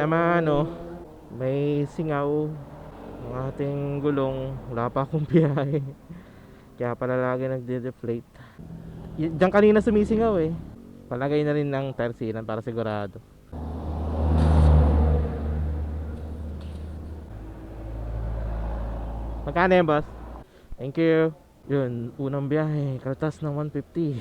naman ano, may singaw ang ating gulong. Wala pa akong biyahe. Kaya pala lagi nagde-deflate. Diyan kanina sumisingaw eh. Palagay na rin ng tersinan para sigurado. Magkano yan, boss? Thank you. Yun, unang biyahe, kaltas ng 150.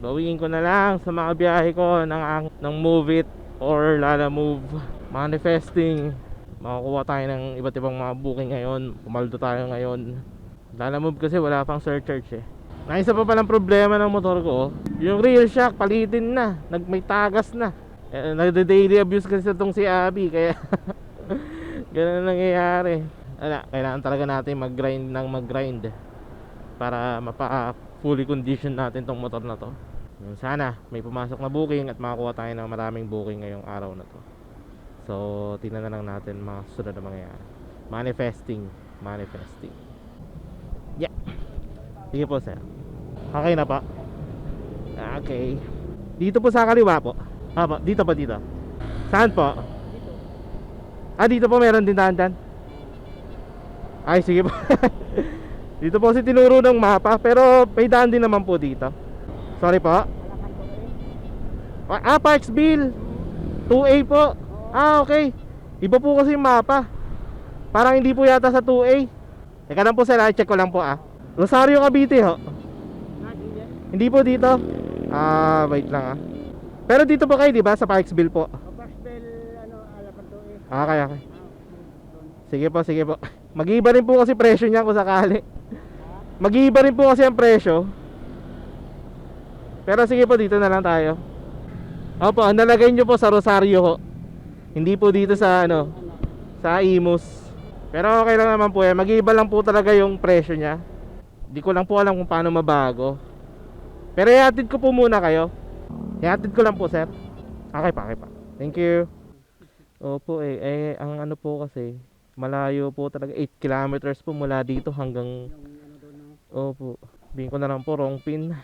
Bawiin ko na lang sa mga biyahe ko ng Move It or Lala Move. Manifesting. Makakuha tayo ng iba't ibang mga booking ngayon. Pumaldo tayo ngayon. Lala Move kasi wala pang surcharge eh. Naisa pa palang problema ng motor ko, yung rear shock palitin na, may tagas na. Nagde-daily abuse kasi itong si Abby, kaya ganun ang nangyayari. Kailangan talaga natin mag-grind para mapa-fully condition natin tong motor na to. Sana may pumasok na booking at makakuha tayo ng maraming booking ngayong araw na to. So tingnan na lang natin mga susunod na mangyayari. Manifesting. Yeah. Sige po sir. Okay na pa. Okay. Dito po sa kaliwa po. Dito po dito. Saan po? Dito po meron din daan dyan. Ay sige po. Dito po si tinuro ng mapa, pero may daan din naman po dito. Sorry po. Parksville 2A po. Okay. Iba po kasi yung mapa. Parang hindi po yata sa 2A. Teka lang po sir, check ko lang po Rosario, Cavite ho. Hindi po dito. Wait lang Pero dito po kayo, di ba? Sa Parksville po. Parksville, alapan to eh. Okay. Sige po. Mag-iiba rin po kasi presyo niya kung sakali. Mag-iiba rin po kasi ang presyo. Pero sige po, dito na lang tayo. Opo, ang nalagay nyo po sa Rosario ho. Hindi po dito sa sa Imus. Pero okay lang naman po mag-iiba lang po talaga yung presyo niya. Di ko lang po alam kung paano mabago. Pero ihatid ko po muna kayo. Ihatid ko lang po sir. Okay pa. Thank you. Opo ang ano po kasi malayo po talaga, 8 kilometers po mula dito hanggang opo. Bihin ko na lang po wrong pin.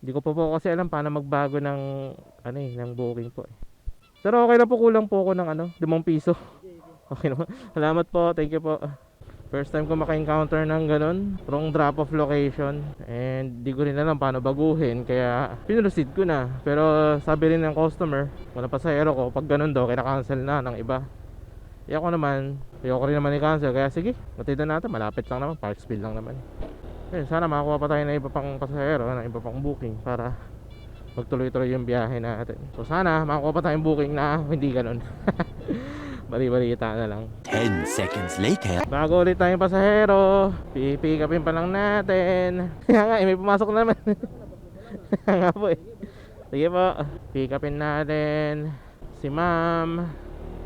Hindi ko pa po kasi alam paano magbago ng ng booking po Pero okay lang po, kulang po ako ng 5 piso. Okay naman. Salamat po, thank you po. First time ko maka-encounter ng ganun, wrong drop off location, and di ko rin alam paano baguhin, kaya pinulosid ko na. Pero sabi rin ng customer, wala pasahero ko, pag ganun daw kina-cancel na ng iba. Ayoko rin naman i-cancel, kaya sige, matidan natin, malapit lang naman, Parksville lang naman. Sana makakuha pa tayo ng iba pang pasahero, ng iba pang booking para magtuloy-tuloy yung biyahe natin. So sana makakuha pa tayong booking na hindi ganun. Bali-balita na lang. 10 seconds later. Bago ulit tayong pasahero, pipick upin pa lang natin. Kaya nga may pumasok na naman. Kaya nga po Sige po, pick upin natin si ma'am,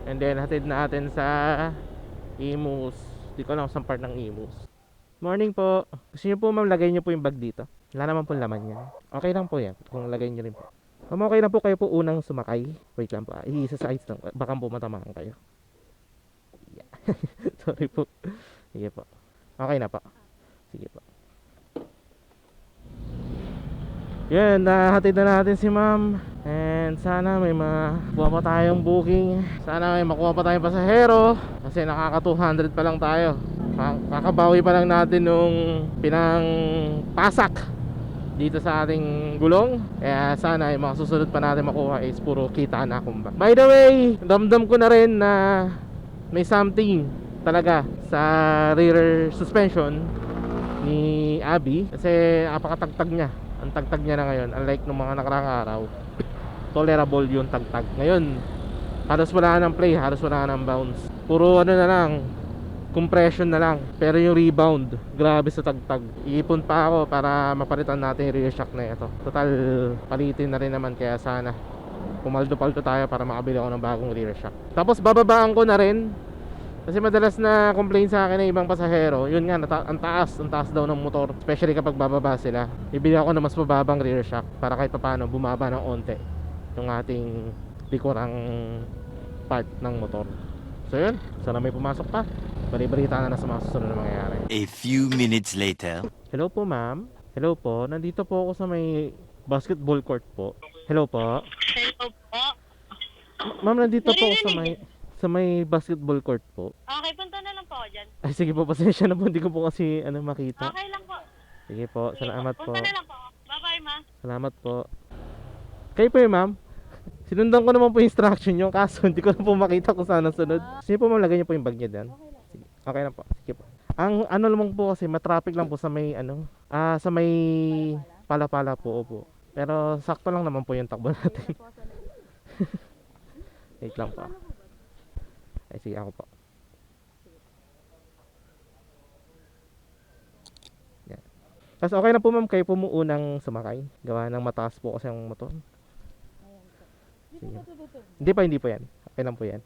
and then hatid natin sa Imus. Di ko alam saan part ng Imus. Morning po. Gusto niyo po ma'am, lagay niyo po yung bag dito. Wala naman po laman yan. Okay lang po yan kung lagay niyo rin po. Ma'am, okay lang po kayo po unang sumakay. Wait lang po i-isa-size lang, baka po matamaan kayo. Yeah. Sorry po. Sige po. Okay na po. Sige po. Yan, nahatid na natin si ma'am. And sana may makuha pa tayong booking. Sana may makuha pa tayong pasahero. Kasi nakaka 200 pa lang tayo. Kakabawi pa lang natin nung pinang pasak dito sa ating gulong. Kaya sana yung mga susunod pa natin makuha is puro kita na kumba. By the way, damdam ko na rin na may something talaga sa rear suspension ni Abby. Kasi napakatagtag niya. Ang tagtag niya na ngayon, unlike nung mga nakaraang araw, tolerable yung tagtag. Ngayon, halos wala ng play, halos wala ng bounce. Puro na lang, compression na lang. Pero yung rebound, grabe sa tagtag. Iipon pa ako para mapalitan natin yung rear shock na ito. Total, palitin na rin naman, kaya sana pumaldo-paldo tayo para makabili ako ng bagong rear shock. Tapos bababaan ko na rin, kasi madalas na complain sa akin ng ibang pasahero, yun nga, ang taas daw ng motor, especially kapag bababa sila. Bibili ako ng mas mababang rear shock para kahit paano bumaba ng onte yung ating likurang part ng motor. So yun, sana may pumasok pa. Bali-balita na sa mga susunod na mangyayari. A few minutes later. Hello po ma'am. Hello po, nandito po ako sa may basketball court po. Hello po. Hello po. Ma'am, nandito po ako Naririnig. sa may basketball court po. Okay, punta na lang po ako dyan. Ay, sige po, pasensya na po. Hindi ko po kasi makita. Okay lang po. Sige po, Sige salamat po. Punta na lang po ako. Bye-bye, ma. Salamat po. Kayo po yun, ma'am? Sinundan ko naman po yung instruction nyo, kaso hindi ko na po makita kung saan ang sunod. Sige po, ma'am, lagay niyo po yung bag niya dyan. Sige. Okay na po. Sige po. Ang ano naman po kasi, matraffic lang po sa may sa may pala-pala po, opo. Pero sakto lang naman po yung takbo natin. Wait lang po. Ay, sige ako po. Yan. Tapos okay na po ma'am, kayo po mo unang sumakay. Gawa ng mataas po kasi ang motor. Sige. Hindi po yan. Okay lang po yan.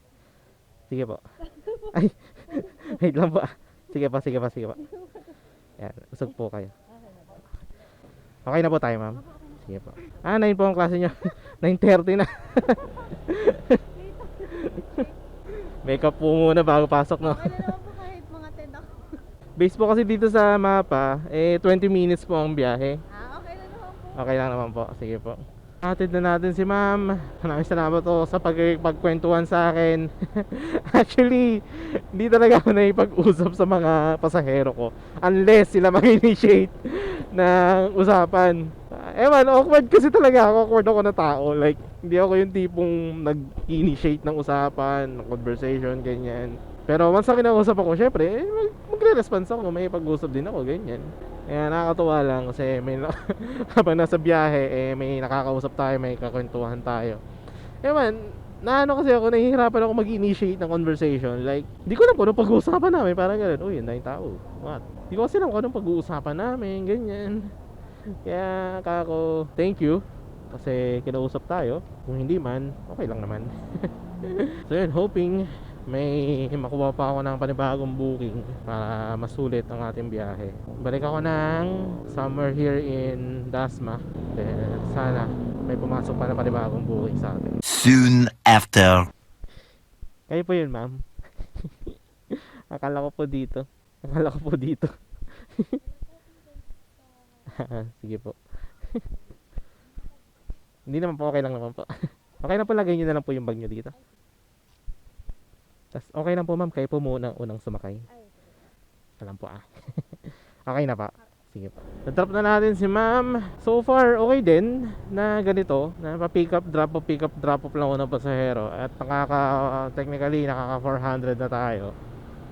Sige po. Ay, wait lang po. Sige pa. Yan, usog po kayo. Okay na po tayo ma'am. Sige po. 9 po ang klase nyo. 9:30 na. Makeup po muna bago pasok, no? Okay na naman po kahit mga 10 ako. Base po kasi dito sa mapa, 20 minutes po ang biyahe. Okay na naman po. Okay lang naman po. Sige po. Hatid na natin si ma'am. Maraming salamat po sa pagkwentuhan sa akin. Actually, hindi talaga ako naipag-usap sa mga pasahero ko. Unless sila mag-initiate ng usapan. Ewan, awkward kasi talaga ako. Awkward ako na tao. Like, hindi ako yung tipong nag-initiate ng usapan, ng conversation, ganyan. Pero once na kinausap ako, syempre, magre-response ako. May pag-usap din ako, ganyan. Kaya nakakatuwa lang kasi habang nasa biyahe, may nakakausap tayo, may kakwentuhan tayo. Ewan, kasi ako, nahihirapan ako mag-initiate ng conversation. Like, hindi ko alam kung anong pag-uusapan namin. Parang gano'n, uy, yun na yung tao. What? Hindi ko kasi alam kung anong pag-uusapan namin, ganyan. Kaya, kako, thank you. Kasi kinausap tayo. Kung hindi man, okay lang naman. So yun, hoping may makuha pa ako ng panibagong booking para masulit ang ating biyahe. Balik ako ng summer here in Dasma. Then sana may pumasok pa na panibagong booking sa atin. Soon after. Kayo po yun, ma'am. Akala ko po dito. Sige po. Hindi naman po, okay lang naman po. Okay na po, lagay nyo na lang po yung bag nyo dito. Tas okay lang po ma'am, kayo po muna unang sumakay. Alam po Okay na pa. Sige po. Na-drop na natin si ma'am. So far, okay din na ganito. Na pa-pick up, drop off lang unang pasahero. At technically, nakaka 400 na tayo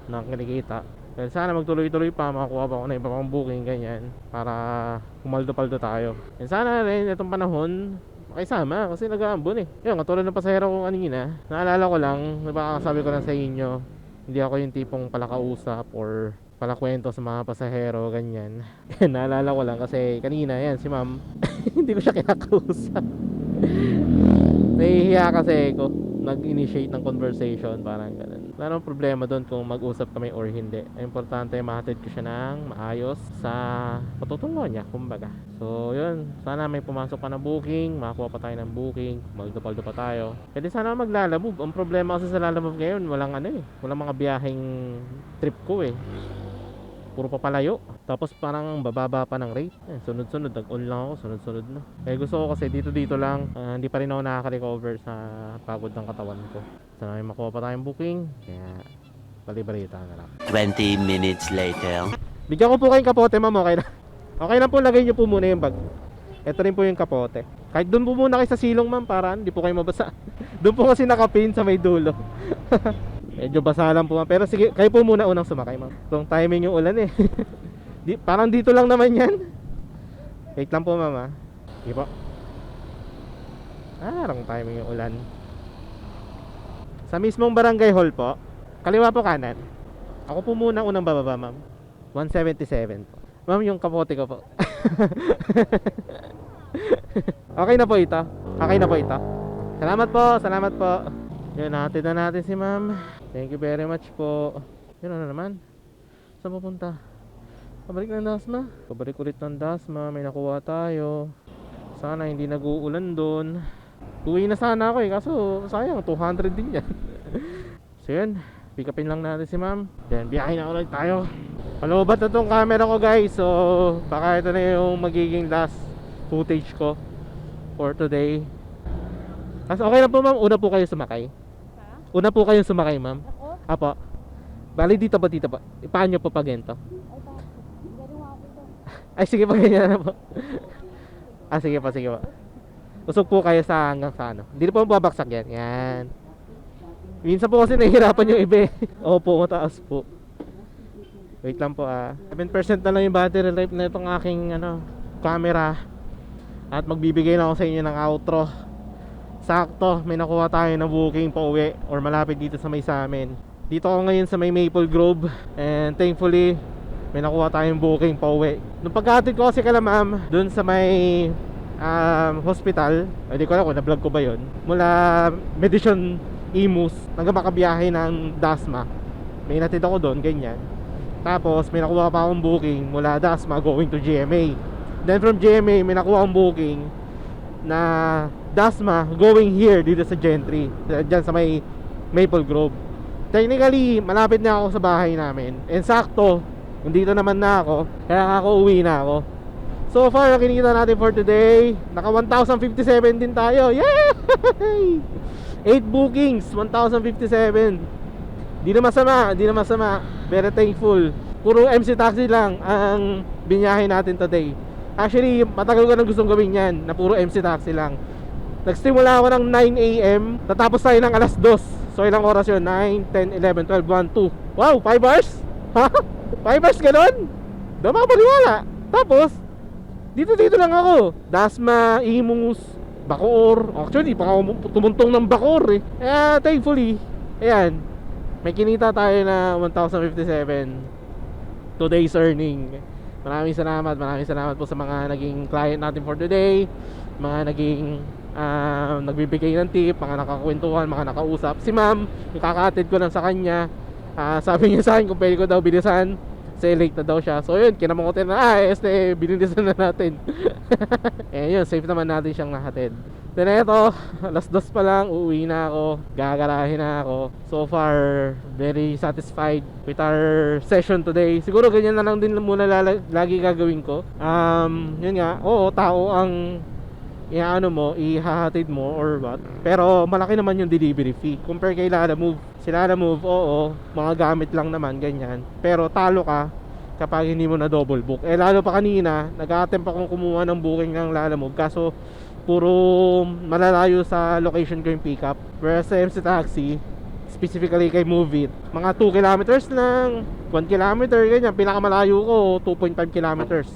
na kinikita. Well, sana magtuloy-tuloy pa, makakuha pa ako na iba pang booking, ganyan. Para kumaldo-paldo tayo. And sana rin itong panahon, makisama kasi nag-aambon Yun, katulad ng pasahero ko kanina, naalala ko lang, sabi ko lang sa inyo, hindi ako yung tipong palakausap or palakwento sa mga pasahero, ganyan. Naalala ko lang kasi kanina, yan, si ma'am, hindi ko siya kinakausap. Nahihiya kasi ako nag-initiate ng conversation, parang ganun. Wala namang problema doon kung mag-usap kami or hindi. Ang importante, mahatid ko siya ng maayos sa patutungo niya, kumbaga. So yun, sana may pumasok pa na booking, makakuha pa tayo ng booking, magdupaldo pa tayo. Pwede sana maglalamove. Ang problema kasi sa lalamove ngayon, walang walang mga biyaheng trip ko puro papalayo. Tapos parang bababa pa ng rate. Sunod-sunod, nag-on lang ako, sunod-sunod na. Gusto ko kasi dito lang, hindi pa rin ako nakaka-recover sa pagod ng katawan ko. Sana may makuha pa tayong booking, kaya bali-balita na lang. 20 minutes later. Bigyan ko po kayong kapote, ma'am, okay na? Okay lang po, lagay nyo po muna yung bag. Ito rin po yung kapote. Kahit doon po muna kayo sa silong, ma'am, para hindi po kayo mabasa. Doon po kasi nakapin sa may dulo. Medyo basa lang po, ma'am. Pero sige, kayo po muna unang sumakay, ma'am. Itong timing yung ulan parang dito lang naman yan. Wait lang po, ma'am. Sige po. Parang timing yung ulan. Sa mismong barangay hall po, kaliwa po kanan. Ako po muna unang bababa, ma'am. 177 po. Ma'am, yung kapote ko po. Okay na po ito. Salamat po. Yun, natin na natin si ma'am. Thank you very much po. Yun, ano naman? Saan pupunta? Pabalik ng Dasma. Pabalik ulit ng Dasma. May nakuha tayo. Sana hindi nag-uulan doon. Uwi na sana ako kaso sayang, 200 din yan. So yun, pick upin lang natin si ma'am. Then biyahe na ulit tayo. Palobat na tong camera ko, guys. So baka ito na yung magiging last footage ko for today. As okay lang po ma'am, una po kayo sumakay. Ha? Una po kayo sumakay ma'am. Ako? Apo. Bali dito po, dito po. Paano po pa ganito? Ay, bakit? Ganun nga ako ito. Ay sige po, ganyan na po. Sige po, sige po. Usog po kayo sa hanggang sa ano. Hindi na po babaksak yan. Yan. Minsan po kasi nahihirapan yung iba eh. Opo, mataas po. Wait lang po 7% na lang yung battery life na itong aking camera. At magbibigay na ako sa inyo ng outro. Sakto, may nakuha tayo na booking pa uwi or malapit dito sa may sa amin. Dito ako ngayon sa may Maple Grove. And thankfully, may nakuha tayong booking pa uwi. Nung pagkatid ko kasi kala ma'am, dun sa may hospital, hindi ko alam kung na-vlog ko ba yun, mula Medicine Imus hanggang makabiyahe ng Dasma. May natid ako doon, ganyan. Tapos may nakuha pa akong booking mula Dasma going to GMA. Then from GMA may nakuha akong booking na Dasma going here dito sa Gentry, dyan sa may Maple Grove. Technically malapit na ako sa bahay namin. And sakto, nandito naman na ako, kaya ako uwi na ako. So far, kinikita natin for today, naka 1,057 din tayo. Yay! 8 bookings, 1,057. Di na masama, di na masama. Very thankful. Puro MC Taxi lang ang binyahe natin today. Actually, matagal ko nang gustong gawin yan, na puro MC Taxi lang. Nagsimula ako ng 9 AM, tatapos tayo ng alas 2. So ilang oras yun? 9, 10, 11, 12, 1, 2. Wow, 5 hours? Ha? 5 hours ganun? Di ba paliwala? Tapos, dito lang ako. Dasma, Imus, Bacoor. Actually, pa ako tumuntong ng Bacoor eh. Kaya thankfully, ayan, may kinita tayo na 1,057 today's earning. Maraming salamat po sa mga naging client natin for today. Mga naging nagbibigay ng tip, mga nakakwentuhan, mga nakausap. Si ma'am, yung kakatid ko lang sa kanya, sabi niya sa akin kung pwede ko daw bilisan, kasi late na daw siya. So yun, kinamangotin na, binilisan na natin. Yun, safe naman natin siyang nahatid. Then eto, alas 2 pa lang, uuwi na ako, gagarahin na ako. So far, very satisfied with our session today. Siguro ganyan na lang din muna lagi gagawin ko. Yun nga, oo, tao ang ihahatid mo or what. Pero malaki naman yung delivery fee compare kay Lala Move. Si Lala Move, oo, mga gamit lang naman, ganyan. Pero talo ka kapag hindi mo na double book. Lalo pa kanina, nag-attempt akong kumuha ng booking ng Lala Move, kaso puro malalayo sa location ko yung pickup. Whereas sa MC Taxi, specifically kay Move It, mga 2 kilometers lang, 1 kilometer, ganyan. Pinakamalayo ko, 2.5 kilometers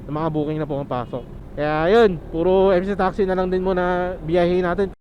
ng mga booking na pumapasok. Kaya yun, puro MC Taxi na lang din muna biyahin natin